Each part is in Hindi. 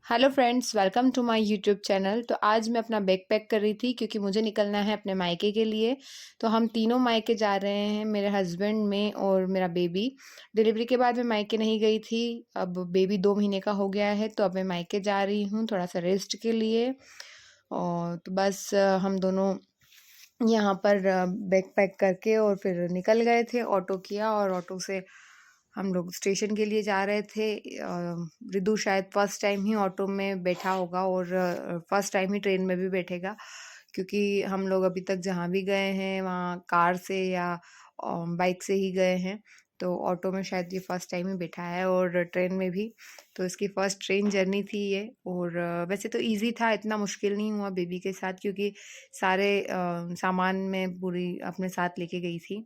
Hello friends, welcome to my YouTube channel. तो आज मैं अपना बैग पैक कर रही थी क्योंकि मुझे निकलना है अपने मायके के लिए। तो हम तीनों मायके जा रहे हैं, मेरे हस्बैंड, मैं और मेरा बेबी। डिलीवरी के बाद मैं मायके नहीं गई थी। अब बेबी 2 महीने का हो गया है, तो अब मैं मायके जा रही हूँ थोड़ा-सा रेस्ट के लिए। और तो बस हम दोनों यहाँ पर बैग पैक करके और फिर निकल गए थे। ऑटो किया और ऑटो से हम लोग स्टेशन के लिए जा रहे थे। रिदु शायद फर्स्ट टाइम ही ऑटो में बैठा होगा और फर्स्ट टाइम ही ट्रेन में भी बैठेगा, क्योंकि हम लोग अभी तक जहाँ भी गए हैं वहाँ कार से या बाइक से ही गए हैं। तो ऑटो में शायद ये फर्स्ट टाइम ही बैठा है और ट्रेन में भी। तो इसकी फर्स्ट ट्रेन जर्नी थी ये। और वैसे तो इजी था, इतना मुश्किल नहीं हुआ बेबी के साथ, क्योंकि सारे सामान मैं पूरी अपने साथ लेके गई थी।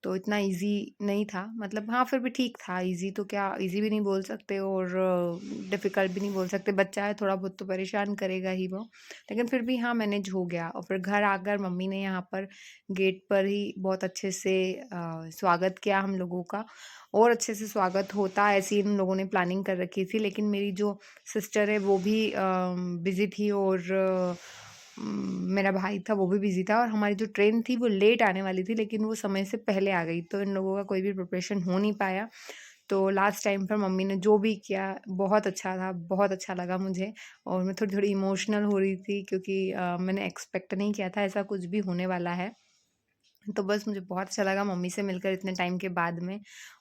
तो इतना इजी नहीं था, मतलब हाँ फिर भी ठीक था। इजी तो क्या, इजी भी नहीं बोल सकते और डिफ़िकल्ट भी नहीं बोल सकते। बच्चा है, थोड़ा बहुत तो परेशान करेगा ही वो, लेकिन फिर भी हाँ मैनेज हो गया। और फिर घर आकर मम्मी ने यहाँ पर गेट पर ही बहुत अच्छे से स्वागत किया हम लोगों का। और अच्छे से स्वागत होता ऐसी इन लोगों ने प्लानिंग कर रखी थी, लेकिन मेरी जो सिस्टर है वो भी बिज़ी थी और मेरा भाई था वो भी बिज़ी था। और हमारी जो ट्रेन थी वो लेट आने वाली थी, लेकिन वो समय से पहले आ गई, तो इन लोगों का कोई भी प्रिपरेशन हो नहीं पाया। तो लास्ट टाइम पर मम्मी ने जो भी किया बहुत अच्छा था, बहुत अच्छा लगा मुझे। और मैं थोड़ी-थोड़ी इमोशनल हो रही थी, क्योंकि मैंने एक्सपेक्ट नहीं किया था ऐसा कुछ भी होने वाला है। तो बस मुझे बहुत अच्छा लगा मम्मी से मिलकर इतने टाइम के बाद में।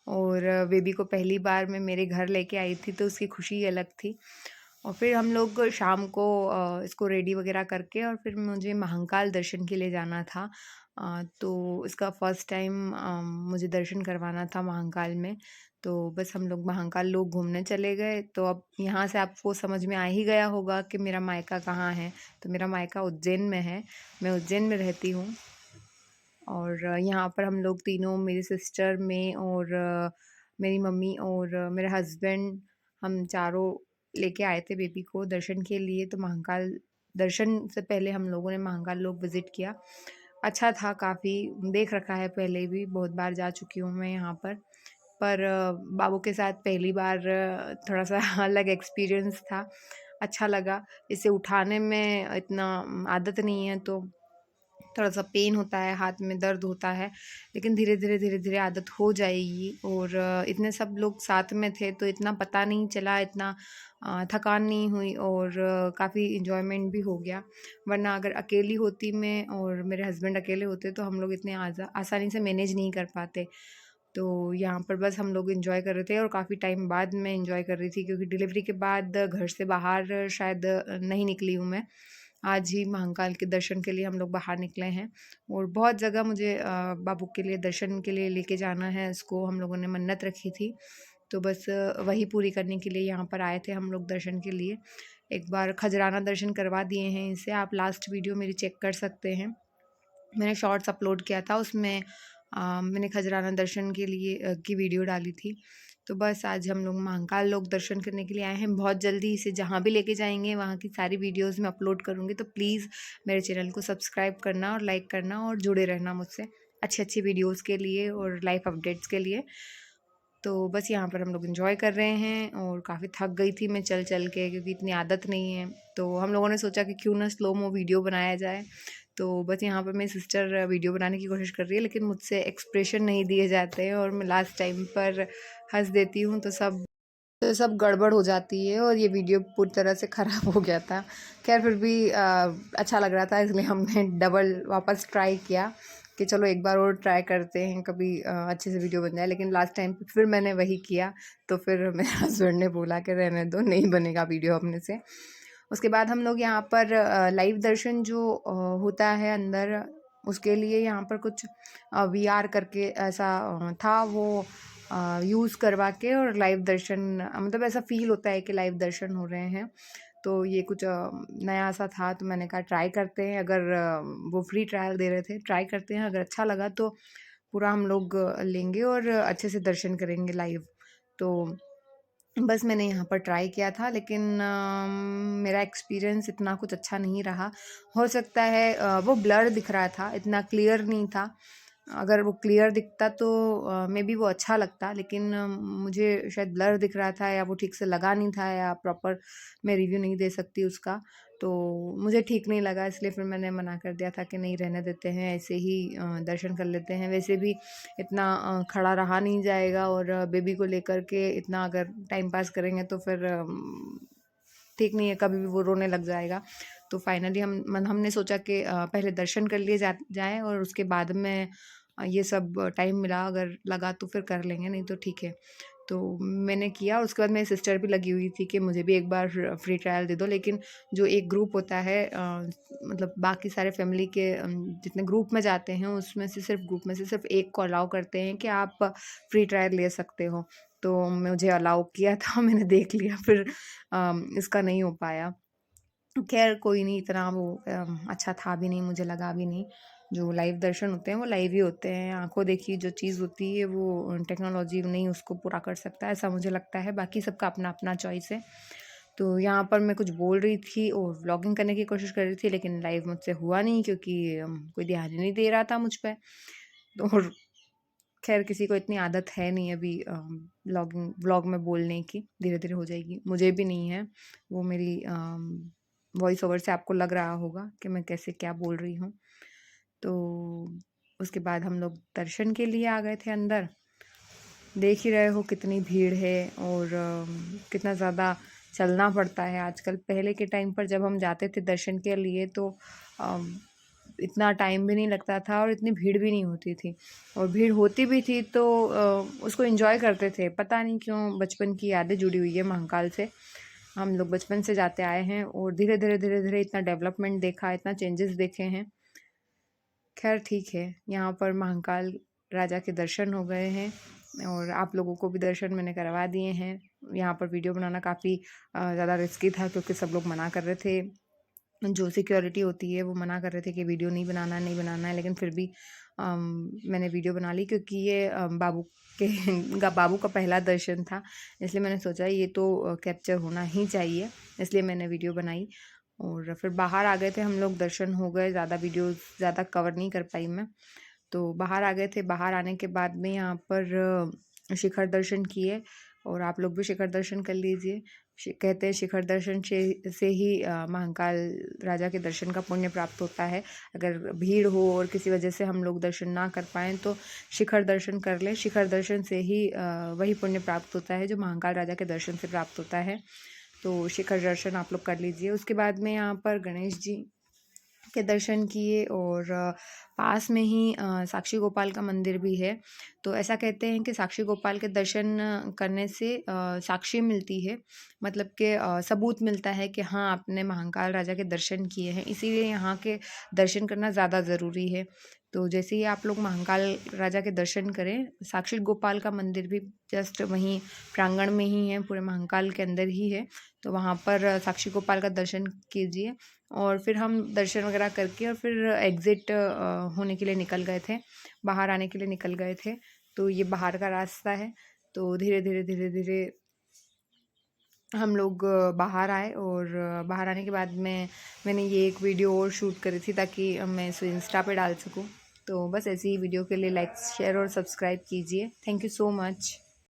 और बेबी को पहली बार मैं मेरे घर लेके आई थी, तो उसकी खुशी ही अलग थी। और फिर हम लोग शाम को इसको रेडी वगैरह करके और फिर मुझे महाकाल दर्शन के लिए जाना था। तो इसका फर्स्ट टाइम मुझे दर्शन करवाना था महाकाल में। तो बस हम लोग महाकाल लोग घूमने चले गए। तो अब यहाँ से आपको समझ में आ ही गया होगा कि मेरा मायका कहाँ है। तो मेरा मायका उज्जैन में है, मैं उज्जैन में रहती हूँ। और यहाँ पर हम लोग तीनों, मेरी सिस्टर, मैं और मेरी मम्मी और मेरे हस्बैंड, हम चारों लेके आए थे बेबी को दर्शन के लिए। तो महाकाल दर्शन से पहले हम लोगों ने महाकाल लोक विज़िट किया। अच्छा था काफ़ी, देख रखा है पहले भी, बहुत बार जा चुकी हूँ मैं यहाँ पर बाबू के साथ पहली बार थोड़ा-सा अलग एक्सपीरियंस था, अच्छा लगा। इसे उठाने में इतना आदत नहीं है, तो थोड़ा-सा पेन होता है, हाथ में दर्द होता है, लेकिन धीरे-धीरे, धीरे-धीरे आदत हो जाएगी। और इतने सब लोग साथ में थे तो इतना पता नहीं चला, इतना थकान नहीं हुई और काफ़ी एन्जॉयमेंट भी हो गया। वरना अगर अकेली होती मैं और मेरे हस्बैंड अकेले होते तो हम लोग इतने आसानी से मैनेज नहीं कर पाते। तो यहाँ पर बस हम लोग एन्जॉय कर रहे थे और काफ़ी टाइम बाद मैं एन्जॉय कर रही थी, क्योंकि डिलीवरी के बाद घर से बाहर शायद नहीं निकली हूँ मैं। आज ही महाकाल के दर्शन के लिए हम लोग बाहर निकले हैं। और बहुत जगह मुझे बाबू के लिए दर्शन के लिए लेके जाना है, इसको हम लोगों ने मन्नत रखी थी। तो बस वही पूरी करने के लिए यहाँ पर आए थे हम लोग दर्शन के लिए। एक बार खजराना दर्शन करवा दिए हैं इनसे, आप लास्ट वीडियो मेरी चेक कर सकते हैं। मैंने शॉर्ट्स अपलोड किया था, उसमें मैंने खजराना दर्शन के लिए की वीडियो डाली थी। तो बस आज हम लोग महाकाल लोक दर्शन करने के लिए आए हैं। बहुत जल्दी इसे जहाँ भी लेके जाएँगे वहाँ की सारी वीडियोज़ मैं अपलोड करूँगी, तो प्लीज़ मेरे चैनल को सब्सक्राइब करना और लाइक करना और जुड़े रहना मुझसे अच्छी-अच्छी वीडियोज़ के लिए और लाइफ अपडेट्स के लिए। तो बस यहाँ पर हम लोग एंजॉय कर रहे हैं और काफ़ी थक गई थी मैं चल-चल के, क्योंकि इतनी आदत नहीं है। तो हम लोगों ने सोचा कि क्यों ना स्लो मो वीडियो बनाया जाए। तो बस यहाँ पर मेरी सिस्टर वीडियो बनाने की कोशिश कर रही है, लेकिन मुझसे एक्सप्रेशन नहीं दिए जाते हैं और मैं लास्ट टाइम पर हँस देती हूँ, तो सब गड़बड़ हो जाती है और ये वीडियो पूरी तरह से ख़राब हो गया था। ख़ैर फिर भी अच्छा लग रहा था, इसलिए हमने डबल वापस ट्राई किया कि चलो एक बार और ट्राई करते हैं, कभी अच्छे से वीडियो बन जाए। लेकिन लास्ट टाइम पे फिर मैंने वही किया, तो फिर मेरे हस्बैंड ने बोला कि रहने दो, नहीं बनेगा वीडियो अपने से। उसके बाद हम लोग यहाँ पर लाइव दर्शन जो होता है अंदर, उसके लिए यहाँ पर कुछ वीआर करके ऐसा था, वो यूज़ करवा के और लाइव दर्शन, मतलब ऐसा फ़ील होता है कि लाइव दर्शन हो रहे हैं। तो ये कुछ नया सा था, तो मैंने कहा ट्राई करते हैं। अगर वो फ्री ट्रायल दे रहे थे, ट्राई करते हैं, अगर अच्छा लगा तो पूरा हम लोग लेंगे और अच्छे से दर्शन करेंगे लाइव। तो बस मैंने यहाँ पर ट्राई किया था, लेकिन मेरा एक्सपीरियंस इतना कुछ अच्छा नहीं रहा। हो सकता है वो ब्लर दिख रहा था, इतना क्लियर नहीं था। अगर वो क्लियर दिखता तो मे बी वो अच्छा लगता, लेकिन मुझे शायद ब्लर दिख रहा था या वो ठीक से लगा नहीं था या प्रॉपर मैं रिव्यू नहीं दे सकती उसका, तो मुझे ठीक नहीं लगा, इसलिए फिर मैंने मना कर दिया था कि नहीं रहने देते हैं, ऐसे ही दर्शन कर लेते हैं। वैसे भी इतना खड़ा रहा नहीं जाएगा और बेबी को लेकर के इतना अगर टाइम पास करेंगे तो फिर ठीक नहीं है, कभी भी वो रोने लग जाएगा। तो फाइनली हमने सोचा कि पहले दर्शन कर लिए जाएँ और उसके बाद में ये सब टाइम मिला अगर लगा तो फिर कर लेंगे, नहीं तो ठीक है। तो मैंने किया, उसके बाद मेरी सिस्टर भी लगी हुई थी कि मुझे भी एक बार फ्री ट्रायल दे दो, लेकिन जो एक ग्रुप होता है मतलब बाकी सारे फैमिली के जितने ग्रुप में जाते हैं उसमें से सिर्फ ग्रुप में से सिर्फ एक को अलाउ करते हैं कि आप फ्री ट्रायल ले सकते हो। तो मुझे अलाउ किया था, मैंने देख लिया, फिर इसका नहीं हो पाया। खैर कोई नहीं, इतना वो अच्छा था भी नहीं, मुझे लगा भी नहीं। जो लाइव दर्शन होते हैं वो लाइव ही होते हैं, आंखों देखी जो चीज़ होती है वो टेक्नोलॉजी नहीं उसको पूरा कर सकता है, ऐसा मुझे लगता है। बाकी सबका अपना अपना चॉइस है। तो यहाँ पर मैं कुछ बोल रही थी और व्लॉगिंग करने की कोशिश कर रही थी, लेकिन लाइव मुझसे हुआ नहीं क्योंकि कोई ध्यान ही नहीं दे रहा था मुझ पे। तो और खैर किसी को इतनी आदत है नहीं अभी व्लॉग में बोलने की, धीरे धीरे हो जाएगी। मुझे भी नहीं है, वो मेरी वॉइस ओवर से आपको लग रहा होगा कि मैं कैसे क्या बोल रही हूँ। तो उसके बाद हम लोग दर्शन के लिए आ गए थे अंदर। देख ही रहे हो कितनी भीड़ है और कितना ज़्यादा चलना पड़ता है आजकल। पहले के टाइम पर जब हम जाते थे दर्शन के लिए तो अम, इतना टाइम भी नहीं लगता था और इतनी भीड़ भी नहीं होती थी, और भीड़ होती भी थी तो उसको एंजॉय करते थे। पता नहीं क्यों बचपन की यादें जुड़ी हुई है महाकाल से। हम लोग बचपन से जाते आए हैं और धीरे धीरे धीरे धीरे इतना डेवलपमेंट देखा, इतना चेंजेस देखे हैं। खैर ठीक है, यहाँ पर महाकाल राजा के दर्शन हो गए हैं और आप लोगों को भी दर्शन मैंने करवा दिए हैं। यहाँ पर वीडियो बनाना काफ़ी ज़्यादा रिस्की था क्योंकि सब लोग मना कर रहे थे, जो सिक्योरिटी होती है वो मना कर रहे थे कि वीडियो नहीं बनाना, नहीं बनाना है, लेकिन फिर भी मैंने वीडियो बना ली क्योंकि ये बाबू के बाबू का पहला दर्शन था, इसलिए मैंने सोचा ये तो कैप्चर होना ही चाहिए, इसलिए मैंने वीडियो बनाई। और फिर बाहर आ गए थे हम लोग, दर्शन हो गए, ज़्यादा वीडियो ज़्यादा कवर नहीं कर पाई मैं। तो बाहर आ गए थे, बाहर आने के बाद में यहाँ पर शिखर दर्शन किए और आप लोग भी शिखर दर्शन कर लीजिए। कहते हैं शिखर दर्शन से ही महाकाल राजा के दर्शन का पुण्य प्राप्त होता है। अगर भीड़ हो और किसी वजह से हम लोग दर्शन ना कर पाएँ तो शिखर दर्शन कर लें। शिखर दर्शन से ही वही पुण्य प्राप्त होता है जो महाकाल राजा के दर्शन से प्राप्त होता है। तो शिखर दर्शन आप लोग कर लीजिए। उसके बाद में यहाँ पर गणेश जी के दर्शन किए और पास में ही साक्षी गोपाल का मंदिर भी है। तो ऐसा कहते हैं कि साक्षी गोपाल के दर्शन करने से साक्षी मिलती है, मतलब कि सबूत मिलता है कि हाँ आपने महाकाल राजा के दर्शन किए हैं, इसीलिए यहाँ के दर्शन करना ज़्यादा ज़रूरी है। तो जैसे ही आप लोग महाकाल राजा के दर्शन करें, साक्षी गोपाल का मंदिर भी जस्ट वहीं प्रांगण में ही है, पूरे महाकाल के अंदर ही है। तो वहाँ पर साक्षी गोपाल का दर्शन कीजिए और फिर हम दर्शन वगैरह करके और फिर एग्ज़िट होने के लिए निकल गए थे, बाहर आने के लिए निकल गए थे। तो ये बाहर का रास्ता है। तो धीरे धीरे धीरे धीरे हम लोग बाहर आए और बाहर आने के बाद में मैंने ये एक वीडियो और शूट करी थी ताकि मैं इसे इंस्टा पे डाल सकूं। तो बस ऐसी ही वीडियो के लिए लाइक शेयर और सब्सक्राइब कीजिए। Thank you so much.